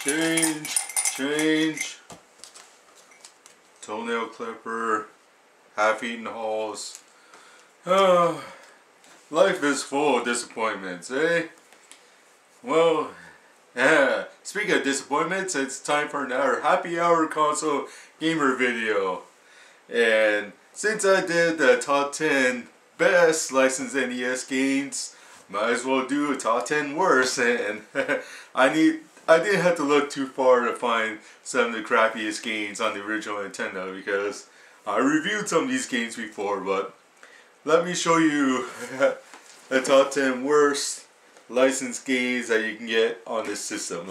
Change. Toenail clipper. Half-eaten halls. Life is full of disappointments, eh? Well, yeah. Speaking of disappointments, it's time for another happy hour console gamer video. And since I did the top 10 best licensed NES games, might as well do a top 10 worst. And I didn't have to look too far to find some of the crappiest games on the original Nintendo, because I reviewed some of these games before. But let me show you the top 10 worst licensed games that you can get on this system.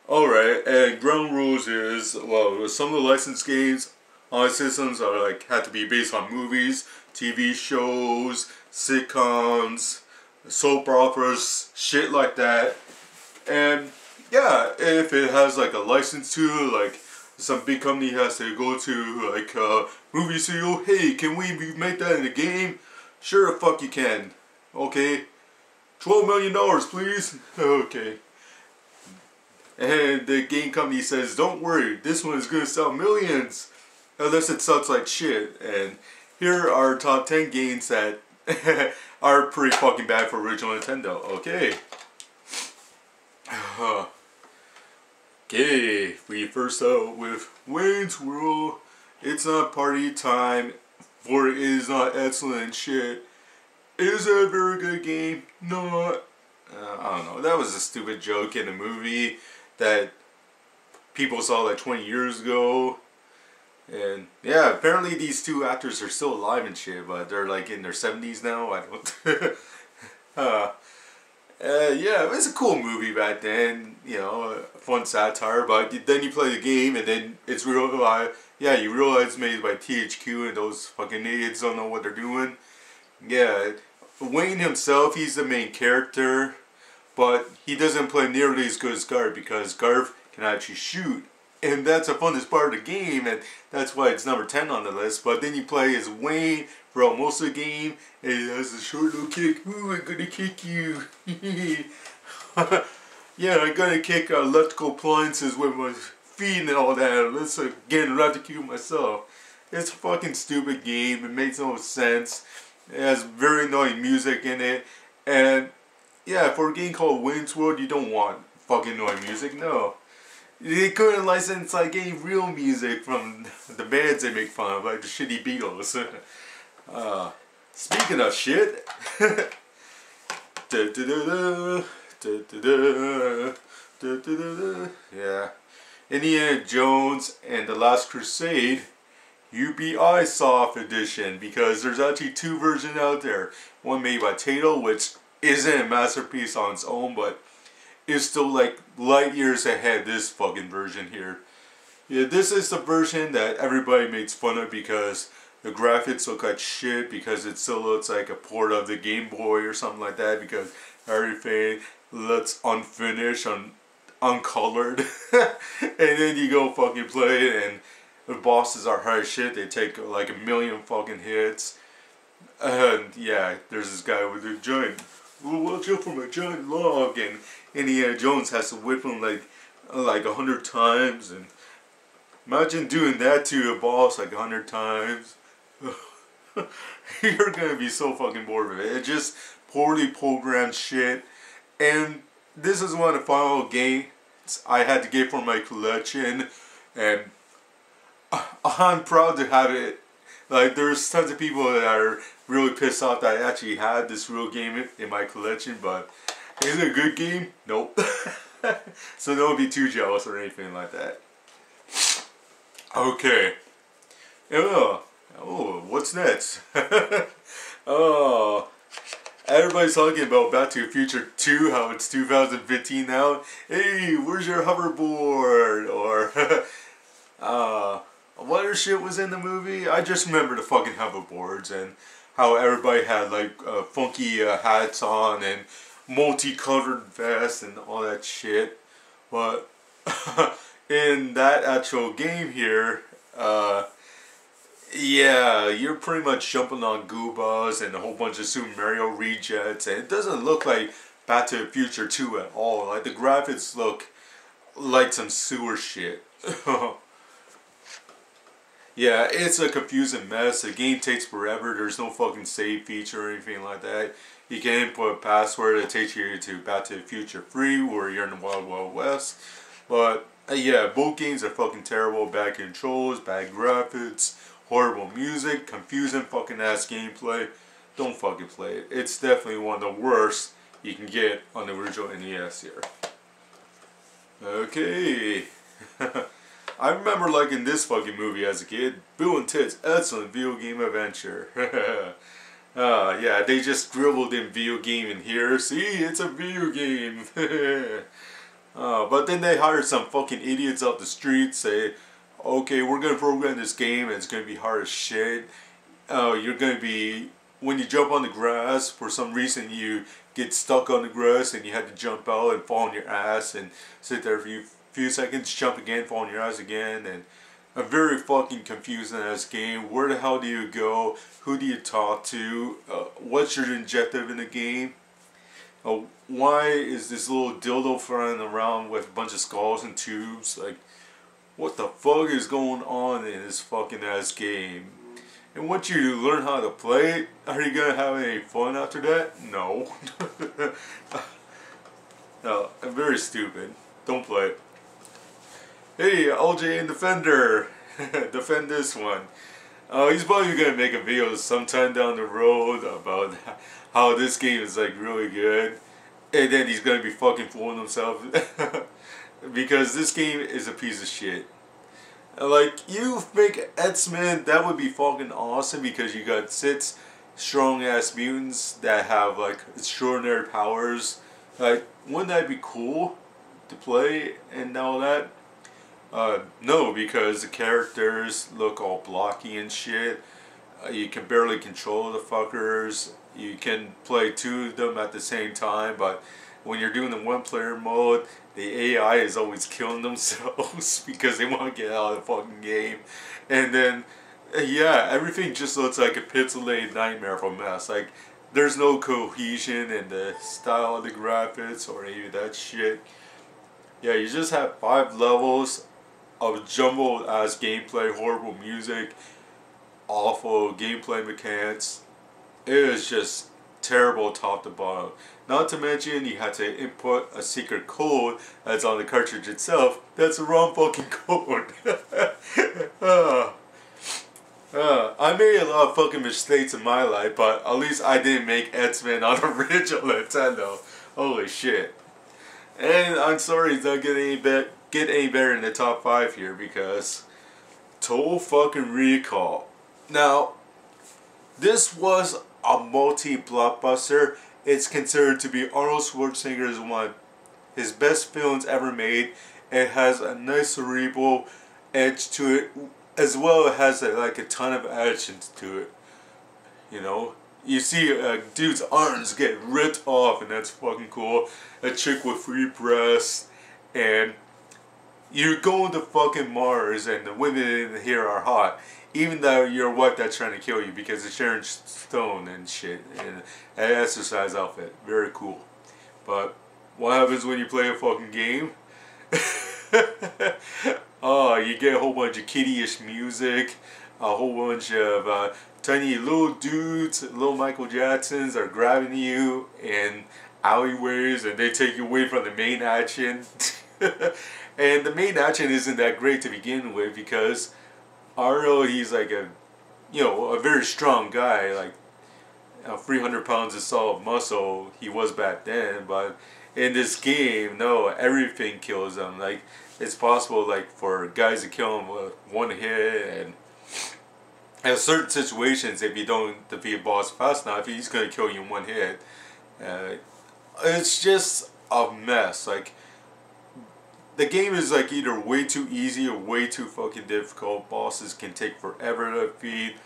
Alright, and ground rules is, well, some of the licensed games on systems are have to be based on movies, TV shows, sitcoms, soap operas, shit like that. And yeah, if it has a license to, some big company has to go to movie studio, hey, can we make that in a game? Sure the fuck you can. Okay. $12 million, please. Okay. And the game company says, don't worry, this one is going to sell millions. Unless it sucks like shit. And here are top 10 games that are pretty fucking bad for original Nintendo. Okay. Okay, we first start with Wayne's World. It's not party time, for it is not excellent shit. Is it a very good game? No. I don't know. That was a stupid joke in a movie that people saw 20 years ago. And yeah, apparently these two actors are still alive and shit, but they're in their 70s now. I don't. Yeah, it was a cool movie back then, you know, fun satire, but then you play the game and then it's real, yeah, you realize it's made by THQ and those fucking idiots don't know what they're doing. Yeah, Wayne himself, he's the main character, but he doesn't play nearly as good as Garth, because Garth can actually shoot. And that's the funnest part of the game, and that's why it's number 10 on the list. But then you play as Wayne for most of the game, and he has a short little kick. Ooh, I'm gonna kick you. Yeah, I'm gonna kick electrical appliances with my feet and all that. Let's again electrocute myself. It's a fucking stupid game. It makes no sense. It has very annoying music in it. And yeah, for a game called Wayne's World, you don't want fucking annoying music, no. They couldn't license any real music from the bands they make fun of, like the shitty Beatles. Speaking of shit, yeah, Indiana Jones and the Last Crusade, UBI Soft Edition, because there's actually two versions out there. One made by Taito, which isn't a masterpiece on its own, but is still light years ahead, this fucking version here. Yeah, this is the version that everybody makes fun of because the graphics look like shit, because it still looks like a port of the Game Boy or something like that, because everything looks unfinished, uncolored. And then you go fucking play it and the bosses are hard shit. They take a million fucking hits. And yeah, there's this guy with a giant, watch out for my giant log, and Indiana Jones has to whip him like 100 times, and imagine doing that to a boss 100 times. You're gonna be so fucking bored of it. It's just poorly programmed shit, and this is one of the final games I had to get for my collection, and I'm proud to have it. There's tons of people that are really pissed off that I actually had this real game in my collection, but is it a good game? Nope. So don't be too jealous or anything like that. Okay. Oh, what's next? Oh, everybody's talking about Back to the Future 2, how it's 2015 now. Hey, where's your hoverboard? Or, what other shit was in the movie? I just remember the fucking hoverboards and how everybody had funky hats on and multicolored vests and all that shit. But in that actual game here, yeah, you're pretty much jumping on Goombas and a whole bunch of Super Mario rejects, and it doesn't look like Back to the Future 2 at all. The graphics look like some sewer shit. Yeah, it's a confusing mess. The game takes forever. There's no fucking save feature or anything like that. You can input a password that takes you to Back to the Future free, where you're in the Wild Wild West. But yeah, both games are fucking terrible. Bad controls, bad graphics, horrible music, confusing fucking ass gameplay. Don't fucking play it. It's definitely one of the worst you can get on the original NES here. Okay. I remember liking this fucking movie as a kid. Bill and Ted's Excellent Video Game Adventure. Yeah, they just scribbled in video game in here. See, it's a video game. But then they hired some fucking idiots off the street, say, okay, we're gonna program this game and it's gonna be hard as shit. You're gonna be, when you jump on the grass, for some reason you get stuck on the grass and you have to jump out and fall on your ass and sit there for a few seconds, jump again, fall on your ass again, and a very fucking confusing ass game. Where the hell do you go? Who do you talk to? What's your objective in the game? Why is this little dildo flying around with a bunch of skulls and tubes? Like, what the fuck is going on in this fucking ass game? And once you learn how to play it, are you gonna have any fun after that? No. No, I'm very stupid. Don't play it. Hey, LJ and Defender, defend this one. He's probably gonna make a video sometime down the road about how this game is like really good, and then he's gonna be fucking fooling himself because this game is a piece of shit. Like, you make X-Men, that would be fucking awesome because you got 6 strong ass mutants that have like extraordinary powers. Like, wouldn't that be cool to play and all that? No, because the characters look all blocky and shit. You can barely control the fuckers. You can play 2 of them at the same time, but when you're doing the 1-player mode, the AI is always killing themselves because they want to get out of the fucking game. And then, yeah, everything just looks like a pixelated nightmare of a mess. Like, there's no cohesion in the style of the graphics or any of that shit. Yeah, you just have 5 levels of jumbled ass gameplay, horrible music, awful gameplay mechanics. It is just terrible top to bottom. Not to mention you had to input a secret code that's on the cartridge itself. That's the wrong fucking code. I made a lot of fucking mistakes in my life, but at least I didn't make X-Men on the original Nintendo. Holy shit. And I'm sorry it's not getting any better in the top 5 here because Turd fucking Recall. Now, this was a multi-blockbuster. It's considered to be Arnold Schwarzenegger's one of his best films ever made. It has a nice cerebral edge to it, as well it has like a ton of action to it. You know, you see a dude's arms get ripped off, and that's fucking cool. A chick with free breasts, and you're going to fucking Mars, and the women in here are hot. Even though your wife that's trying to kill you because it's Sharon Stone and shit, and an exercise outfit. Very cool. But what happens when you play a fucking game? Oh, you get a whole bunch of kiddie-ish music, a whole bunch of tiny little dudes, little Michael Jacksons are grabbing you in alleyways, and they take you away from the main action. And the main action isn't that great to begin with because Arnold, he's like a very strong guy, like 300 pounds of solid muscle. He was back then, but in this game, no, everything kills him. Like, it's possible, like, for guys to kill him with one hit, and in certain situations, if you don't defeat a boss fast enough, he's gonna kill you in one hit. It's just a mess. Like, the game is like either way too easy or way too fucking difficult. Bosses can take forever to defeat,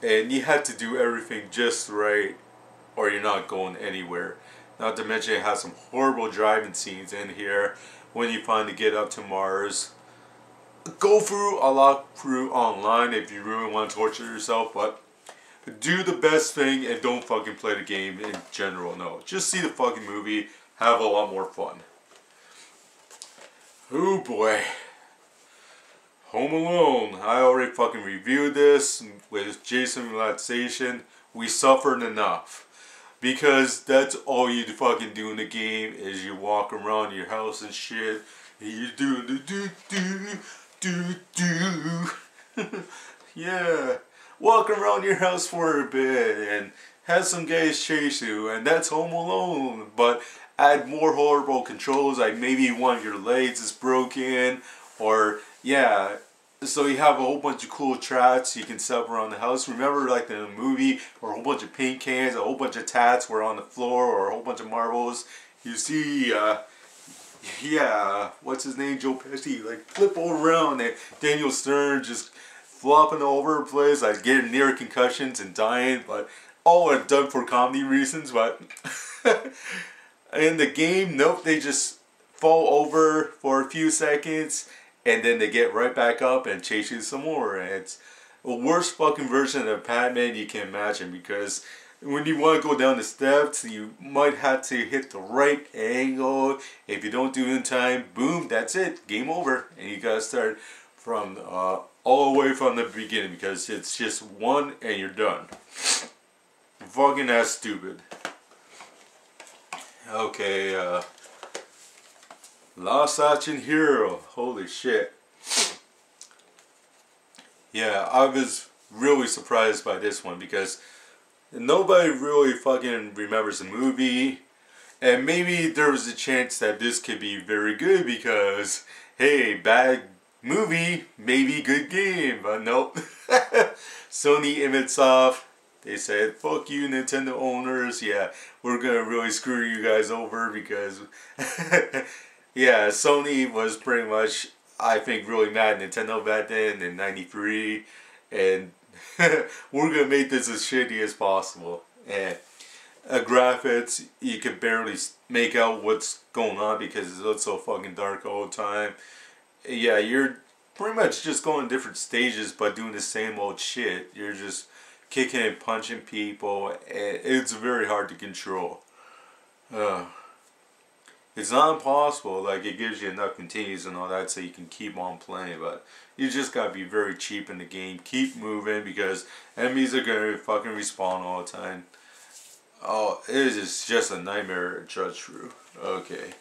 and you have to do everything just right or you're not going anywhere. Not to mention it has some horrible driving scenes in here when you finally get up to Mars. Go through a lot through online if you really want to torture yourself, but do the best thing and don't fucking play the game in general. No, just see the fucking movie, have a lot more fun. Oh boy. Home Alone. I already fucking reviewed this with Jason Relaxation. We suffered enough. Because that's all you fucking do in the game is you walk around your house and shit. And you do. Yeah. Walk around your house for a bit and have some guys chase you, and that's Home Alone. But add more horrible controls, like maybe one of your legs is broken, or yeah. So you have a whole bunch of cool traps you can set up around the house. Remember, like in the movie, or a whole bunch of paint cans, a whole bunch of tats were on the floor, or a whole bunch of marbles. You see, yeah, what's his name, Joe Pesci, like flip all around, and Daniel Stern just flopping all over the place, like getting near concussions and dying, but all are done for comedy reasons. But in the game, nope, they just fall over for a few seconds and then they get right back up and chase you some more. And it's the worst fucking version of Pac-Man you can imagine, because when you want to go down the steps, you might have to hit the right angle. If you don't do it in time, boom, that's it, game over, and you gotta start from all the way from the beginning, because it's just one and you're done. Fucking that's stupid. Okay, Lost Action Hero. Holy shit. Yeah, I was really surprised by this one because nobody really fucking remembers the movie. And maybe there was a chance that this could be very good because, hey, bad movie, maybe good game. But nope. Sony imaged off. They said, fuck you, Nintendo owners. Yeah, we're gonna really screw you guys over because... yeah, Sony was pretty much, I think, really mad at Nintendo back then in '93, and we're gonna make this as shitty as possible. And graphics, you can barely make out what's going on because it looks so fucking dark all the time. Yeah, you're pretty much just going different stages but doing the same old shit. You're just kicking and punching people, and it's very hard to control. It's not impossible, like it gives you enough continues and all that so you can keep on playing, but you just gotta be very cheap in the game. Keep moving because enemies are gonna fucking respawn all the time. Oh, it is just a nightmare to judge through. Okay.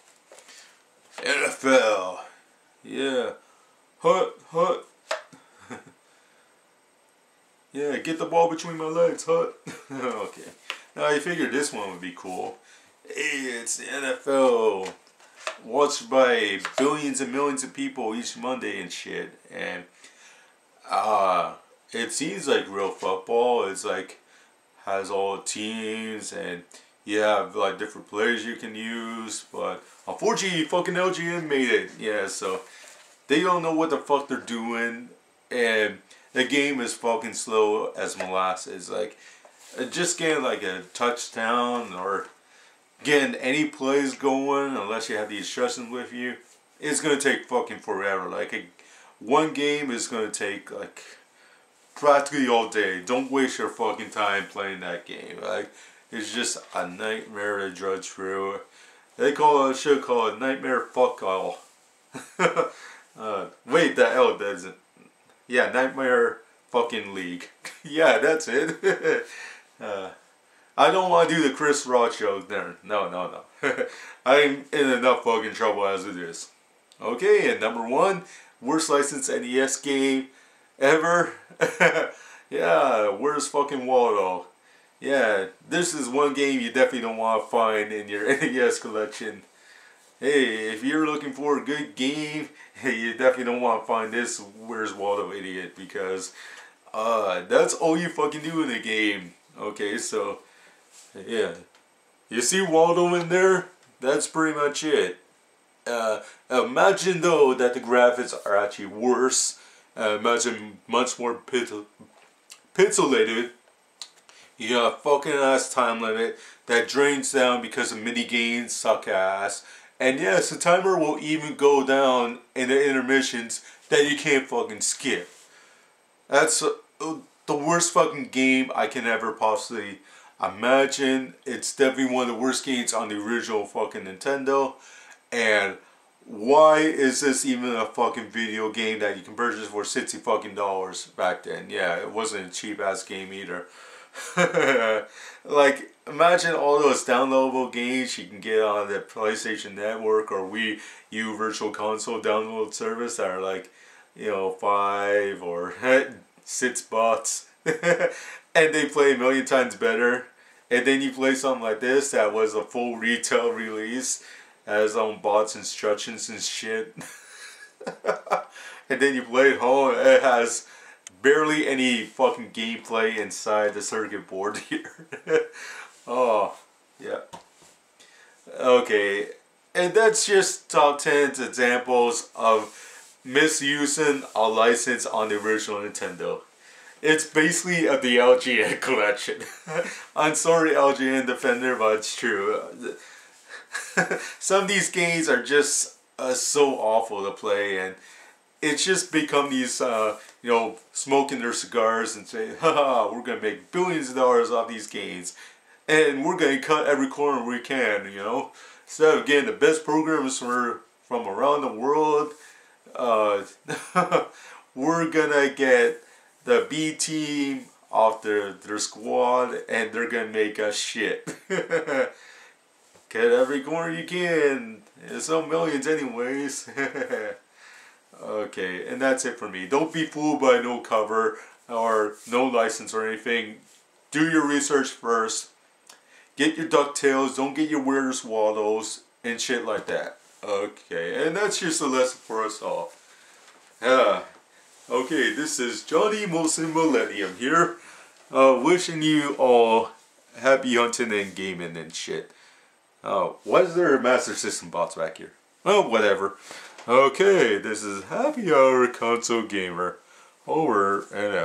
NFL. Yeah. Hut. Yeah, get the ball between my legs, Hut. Okay. Now I figured this one would be cool. Hey, it's the NFL, watched by billions and millions of people each Monday and shit, and it seems like real football. It's like has all teams, and you have like different players you can use, but unfortunately fucking LGN made it. Yeah, so they don't know what the fuck they're doing, and the game is fucking slow as molasses. Like just getting like a touchdown or getting any plays going, unless you have the instructions with you, it's gonna take fucking forever. Like one game is gonna take like practically all day. Don't waste your fucking time playing that game. Like it's just a nightmare to drudge through. They should call it Nightmare Fuck All. Wait, that L doesn't. Yeah, Nightmare Fucking League. Yeah, that's it. I don't want to do the Chris Rock joke there. No. I'm in enough fucking trouble as it is. Okay, and number one, worst licensed NES game ever. Yeah, where's fucking Waldo? Yeah, this is one game you definitely don't want to find in your NES collection. Hey, if you're looking for a good game, you definitely don't want to find this Where's Waldo idiot, because that's all you fucking do in the game. Okay, so yeah, you see Waldo in there? That's pretty much it. Imagine though that the graphics are actually worse. Imagine much more pixelated. You got a fucking ass time limit that drains down because of mini games suck ass. And yes, the timer will even go down in the intermissions that you can't fucking skip. That's the worst fucking game I can ever possibly imagine. It's definitely one of the worst games on the original fucking Nintendo. And why is this even a fucking video game that you can purchase for $60 fucking back then? Yeah, it wasn't a cheap ass game either. Like, imagine all those downloadable games you can get on the PlayStation Network or Wii U Virtual Console download service that are like, you know, $5 or $6, and they play a million times better. And then you play something like this that was a full retail release, has bots instructions and shit. And then you play it home, it has barely any fucking gameplay inside the circuit board here. Oh, yeah. Okay, and that's just top 10 examples of misusing a license on the original Nintendo. It's basically the LGN collection. I'm sorry, LGN Defender, but it's true. Some of these games are just so awful to play, and it's just become these, you know, smoking their cigars and saying, haha, we're going to make billions of dollars off these games. And we're going to cut every corner we can, you know. Instead of getting the best programs from around the world, we're going to get the B team off their squad, and they're going to make us shit. Get every corner you can. It's so millions anyways. Okay, and that's it for me. Don't be fooled by no cover or no license or anything. Do your research first. Get your DuckTales, don't get your Weird Swallows, and shit like that. Okay, and that's just a lesson for us all. Okay, this is Johnny Molson Millennium here. Wishing you all happy hunting and gaming and shit. Why is there a Master System box back here? Oh, whatever. Okay, this is Happy Hour Console Gamer. Over and out.